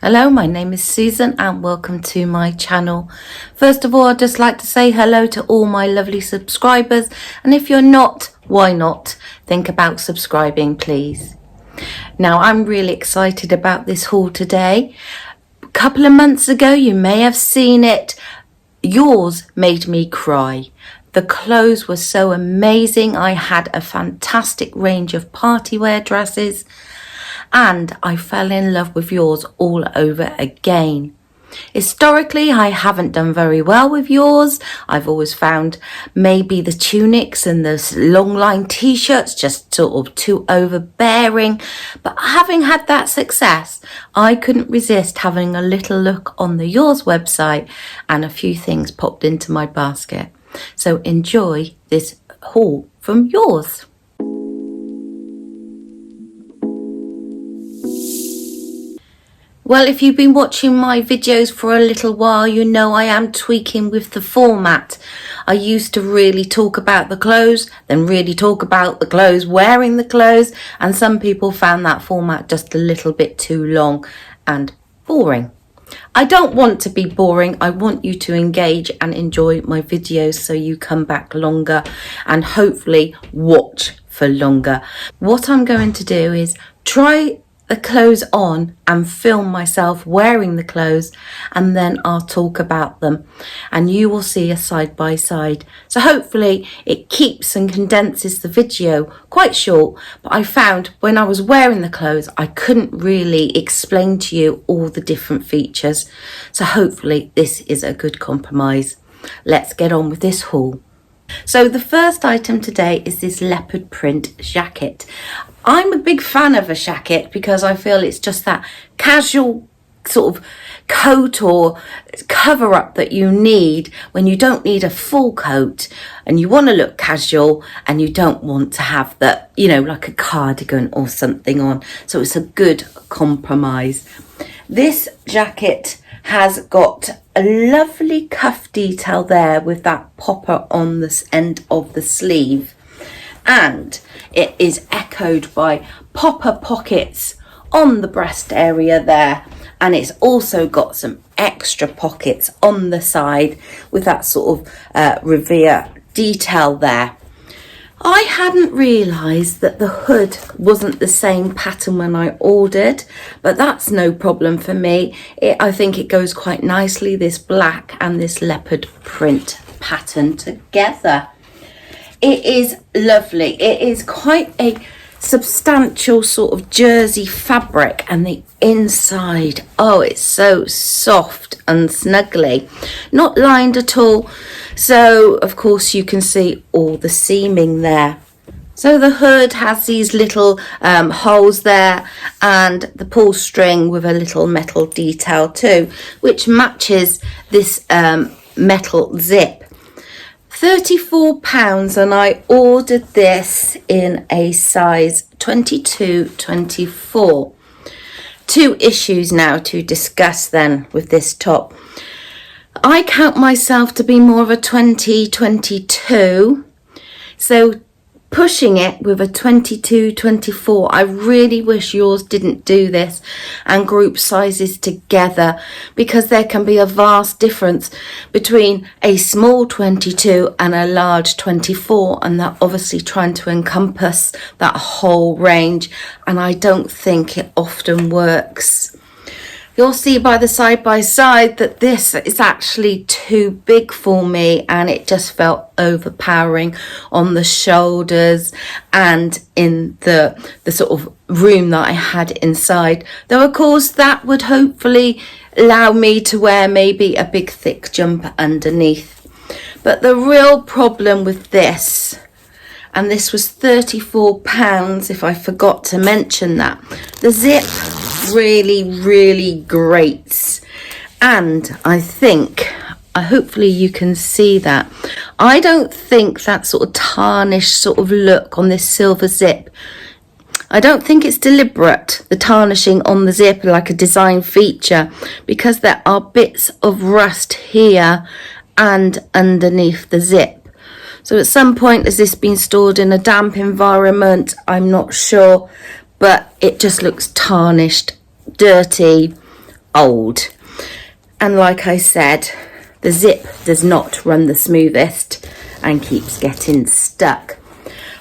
Hello, my name is Susan and welcome to my channel. First of all, I'd just like to say hello to all my lovely subscribers, and if you're not, why not? Think about subscribing, please. Now, I'm really excited about this haul today. A couple of months ago, you may have seen it. Yours made me cry. The clothes were so amazing. I had a fantastic range of party wear dresses, and I fell in love with yours all over again. Historically, I haven't done very well with yours. I've always found maybe the tunics and the long line t-shirts just sort of too overbearing. But having had that success, I couldn't resist having a little look on the yours website, and a few things popped into my basket. So enjoy this haul from yours. Well, if you've been watching my videos for a little while, you know I am tweaking with the format. I used to really talk about the clothes, then really talk about the clothes, wearing the clothes, and some people found that format just a little bit too long and boring. I don't want to be boring. I want you to engage and enjoy my videos so you come back longer and hopefully watch for longer. What I'm going to do is try the clothes on and film myself wearing the clothes, and then I'll talk about them and you will see a side by side. So hopefully it keeps and condenses the video quite short, but I found when I was wearing the clothes I couldn't really explain to you all the different features. So hopefully this is a good compromise. Let's get on with this haul. So the first item today is this leopard print jacket. I'm a big fan of a jacket because I feel it's just that casual sort of coat or cover up that you need when you don't need a full coat and you want to look casual and you don't want to have that, you know, like a cardigan or something on. So it's a good compromise. This jacket has got a lovely cuff detail there with that popper on this end of the sleeve, and it is echoed by popper pockets on the breast area there, and it's also got some extra pockets on the side with that sort of revere detail there. I hadn't realised that the hood wasn't the same pattern when I ordered, but that's no problem for me. I think it goes quite nicely, this black and this leopard print pattern together. It is lovely. It is quite a substantial sort of jersey fabric, and the inside, oh, it's so soft and snuggly, not lined at all. So of course you can see all the seaming there. So the hood has these little holes there, and the pull string with a little metal detail too, which matches this metal zip. £34, and I ordered this in a size 22-24. Two issues now to discuss then with this top. I count myself to be more of a 20-22, so pushing it with a 22-24. I really wish yours didn't do this and group sizes together, because there can be a vast difference between a small 22 and a large 24, and they're obviously trying to encompass that whole range, and I don't think it often works. You'll see by the side by side that this is actually too big for me, and it just felt overpowering on the shoulders and in the sort of room that I had inside. Though of course that would hopefully allow me to wear maybe a big thick jumper underneath. But the real problem with this, and this was £34 if I forgot to mention that, the zip really grates, and I think hopefully you can see that I don't think that sort of tarnished sort of look on this silver zip, I don't think it's deliberate, the tarnishing on the zip like a design feature, because there are bits of rust here and underneath the zip. So at some point has this been stored in a damp environment? I'm not sure, but it just looks tarnished, dirty, old. And like I said, the zip does not run the smoothest and keeps getting stuck.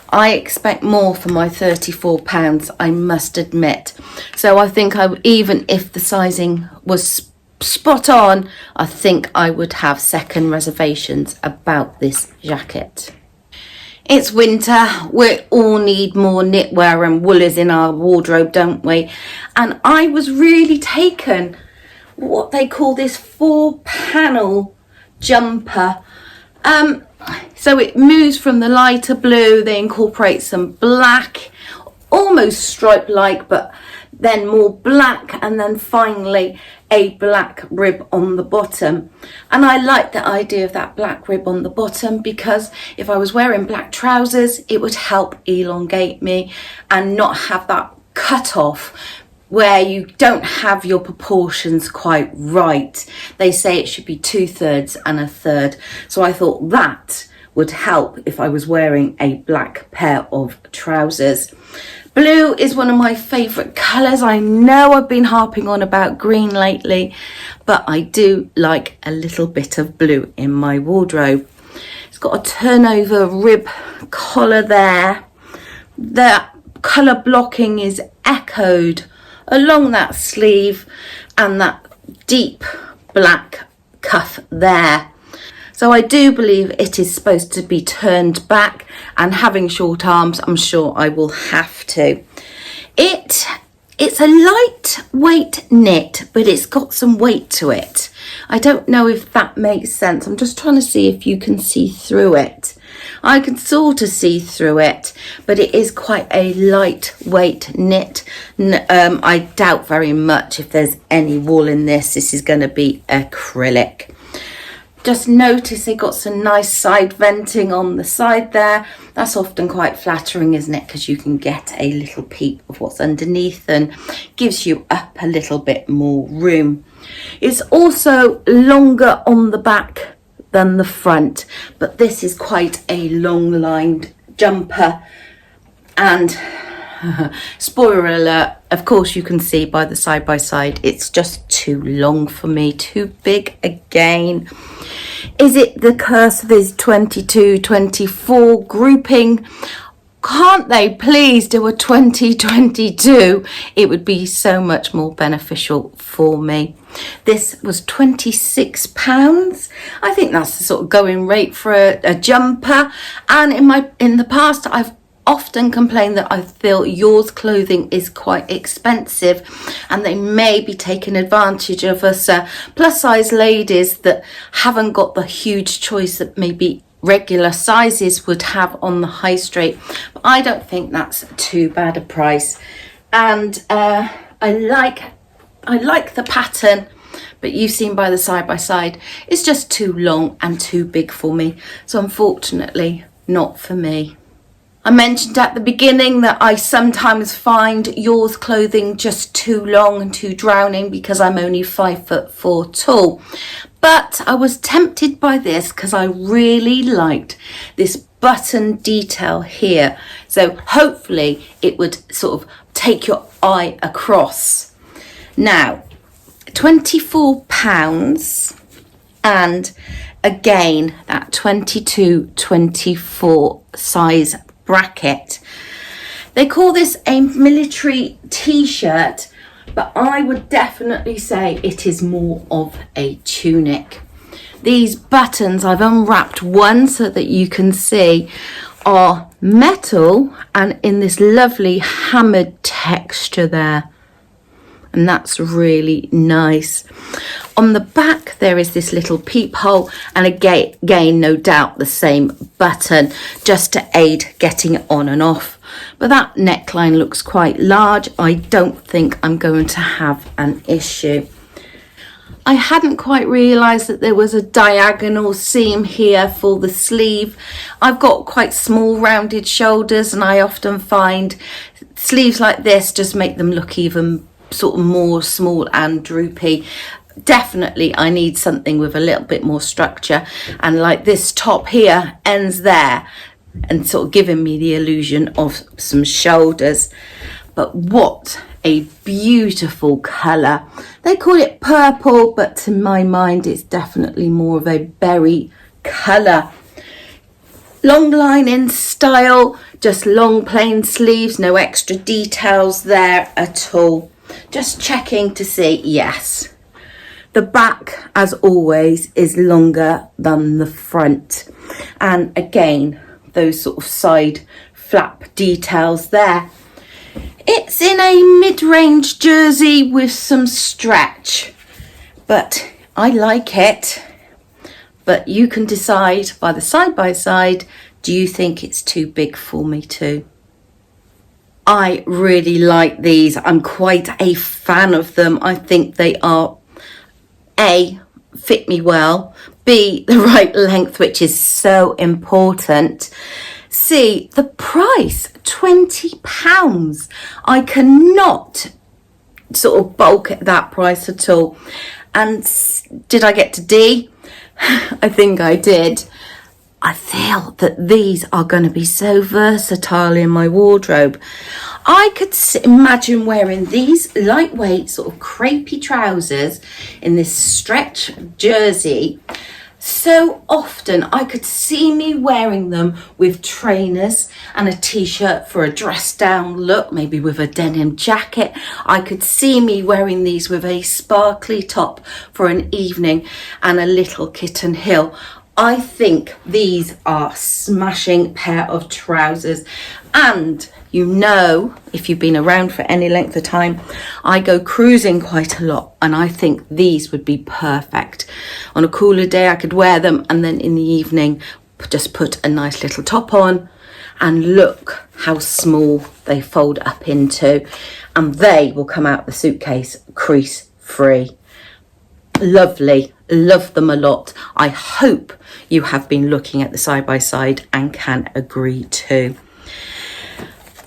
I expect more for my £34, I must admit. So I think even if the sizing was spot on, I think I would have second reservations about this jacket. It's winter, we all need more knitwear and woolies in our wardrobe, don't we? And I was really taken what they call this 4-panel jumper. So it moves from the lighter blue, they incorporate some black, almost stripe-like, but then more black, and then finally a black rib on the bottom. And I like the idea of that black rib on the bottom, because if I was wearing black trousers, it would help elongate me and not have that cut off where you don't have your proportions quite right. They say it should be 2/3 and 1/3. So I thought that would help if I was wearing a black pair of trousers. Blue is one of my favourite colours. I know I've been harping on about green lately, but I do like a little bit of blue in my wardrobe. It's got a turnover rib collar there. The colour blocking is echoed along that sleeve and that deep black cuff there. So I do believe it is supposed to be turned back, and having short arms, I'm sure I will have to. It's a lightweight knit, but it's got some weight to it. I don't know if that makes sense. I'm just trying to see if you can see through it. I can sort of see through it, but it is quite a lightweight knit. I doubt very much if there's any wool in this. This is going to be acrylic. Just notice they got some nice side venting on the side there. That's often quite flattering, isn't it? Because you can get a little peep of what's underneath and gives you up a little bit more room. It's also longer on the back than the front, but this is quite a long lined jumper. And spoiler alert, of course you can see by the side by side, it's just too long for me, too big again. Is it the curse of this 22-24 grouping? Can't they please do a 2022? It would be so much more beneficial for me. This was £26. I think that's the sort of going rate for a jumper. And in the past, I've often complained that I feel yours clothing is quite expensive, and they may be taking advantage of us plus size ladies that haven't got the huge choice that maybe regular sizes would have on the high street. But I don't think that's too bad a price. And I like the pattern, but you've seen by the side by side, it's just too long and too big for me. So unfortunately, not for me. I mentioned at the beginning that I sometimes find yours clothing just too long and too drowning because I'm only 5'4" tall. But I was tempted by this because I really liked this button detail here. So hopefully it would sort of take your eye across. Now, £24, and again, that 22-24 size bracket. They call this a military t-shirt, but I would definitely say it is more of a tunic. These buttons, I've unwrapped one so that you can see, are metal and in this lovely hammered texture there. And that's really nice. On the back, there is this little peephole, and again, no doubt the same button just to aid getting it on and off. But that neckline looks quite large. I don't think I'm going to have an issue. I hadn't quite realised that there was a diagonal seam here for the sleeve. I've got quite small rounded shoulders, and I often find sleeves like this just make them look even sort of more small and droopy. Definitely I need something with a little bit more structure, and like this top here ends there and sort of giving me the illusion of some shoulders. But what a beautiful colour. They call it purple, but to my mind it's definitely more of a berry colour. Long lining style, just long plain sleeves, no extra details there at all. Just checking to see, yes. The back, as always, is longer than the front. And again, those sort of side flap details there. It's in a mid-range jersey with some stretch, but I like it. But you can decide by the side-by-side, do you think it's too big for me too? I really like these. I'm quite a fan of them. I think they are A, fit me well, B, the right length, which is so important, C, the price, £20. I cannot sort of bulk at that price at all. And did I get to D? I think I did. I feel that these are going to be so versatile in my wardrobe. I could imagine wearing these lightweight sort of crepey trousers in this stretch jersey so often. I could see me wearing them with trainers and a t-shirt for a dress down look, maybe with a denim jacket. I could see me wearing these with a sparkly top for an evening and a little kitten heel. I think these are a smashing pair of trousers. And you know, if you've been around for any length of time, I go cruising quite a lot, and I think these would be perfect. On a cooler day, I could wear them, and then in the evening, just put a nice little top on, and look how small they fold up into, and they will come out the suitcase crease free. Lovely, love them a lot. I hope you have been looking at the side by side and can agree too.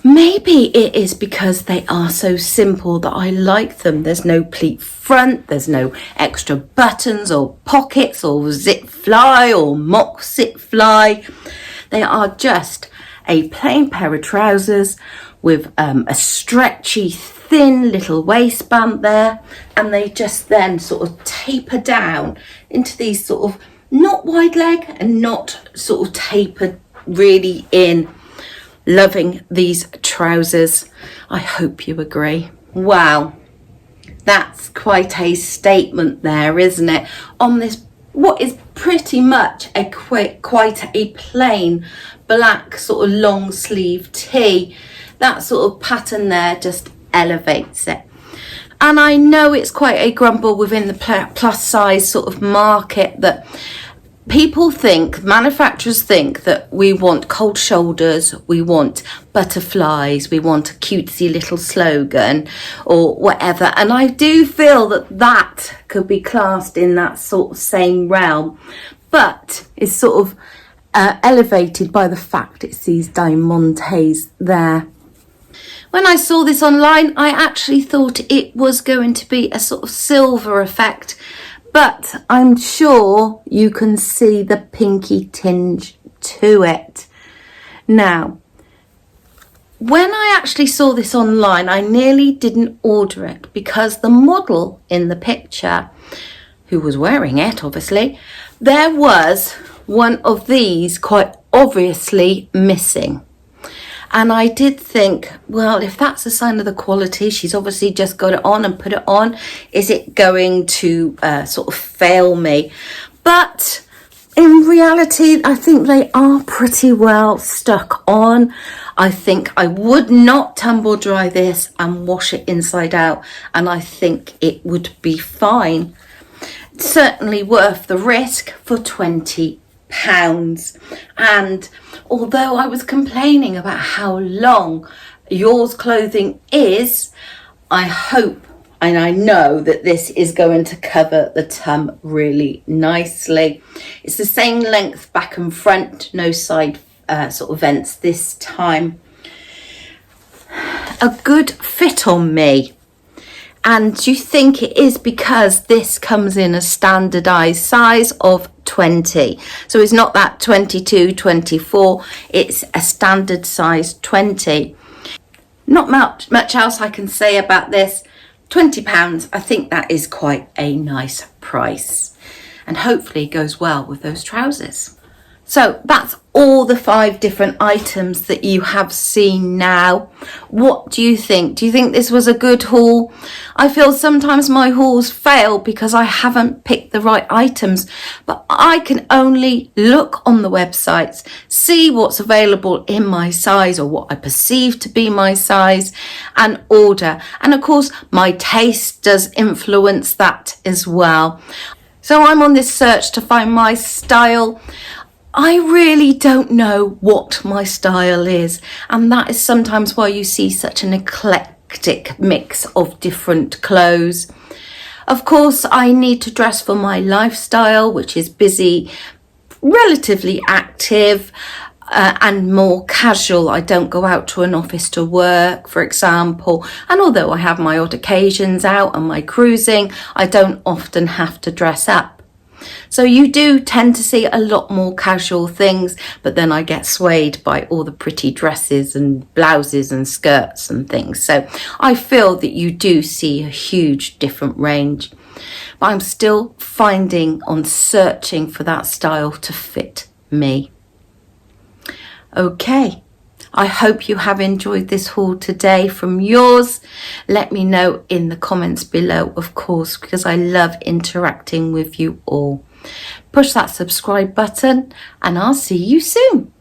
Maybe it is because they are so simple that I like them. There's no pleat front, there's no extra buttons or pockets or zip fly or mock zip fly. They are just a plain pair of trousers with a stretchy thin little waistband there, and they just then sort of taper down into these sort of not wide leg and not sort of tapered really in. Loving these trousers. I hope you agree. Wow, that's quite a statement there, isn't it? On this, what is pretty much a quite a plain black sort of long sleeve tee. That sort of pattern there just elevates it. And I know it's quite a grumble within the plus size sort of market that people think, manufacturers think that we want cold shoulders, we want butterflies, we want a cutesy little slogan or whatever. And I do feel that that could be classed in that sort of same realm, but it's sort of elevated by the fact it's these diamantes there. When I saw this online, I actually thought it was going to be a sort of silver effect, but I'm sure you can see the pinky tinge to it. Now, when I actually saw this online, I nearly didn't order it because the model in the picture, who was wearing it, obviously, there was one of these quite obviously missing. And I did think, well, if that's a sign of the quality, she's obviously just got it on and put it on. Is it going to sort of fail me? But in reality, I think they are pretty well stuck on. I think I would not tumble dry this and wash it inside out. And I think it would be fine. Certainly worth the risk for £20. And although I was complaining about how long yours clothing is, I hope and I know that this is going to cover the tum really nicely. It's the same length back and front, no side sort of vents this time. A good fit on me. And do you think it is because this comes in a standardized size of 20? So it's not that 22, 24, it's a standard size 20. Not much else I can say about this. £20, I think that is quite a nice price, and hopefully it goes well with those trousers. So that's all the 5 different items that you have seen now. What do you think? Do you think this was a good haul? I feel sometimes my hauls fail because I haven't picked the right items, but I can only look on the websites, see what's available in my size or what I perceive to be my size, and order. And of course, my taste does influence that as well. So I'm on this search to find my style. I really don't know what my style is, and that is sometimes why you see such an eclectic mix of different clothes. Of course, I need to dress for my lifestyle, which is busy, relatively active, and more casual. I don't go out to an office to work, for example, and although I have my odd occasions out and my cruising, I don't often have to dress up. So you do tend to see a lot more casual things, but then I get swayed by all the pretty dresses and blouses and skirts and things. So I feel that you do see a huge different range, but I'm still searching for that style to fit me. Okay. I hope you have enjoyed this haul today from yours. Let me know in the comments below, of course, because I love interacting with you all. Push that subscribe button and I'll see you soon.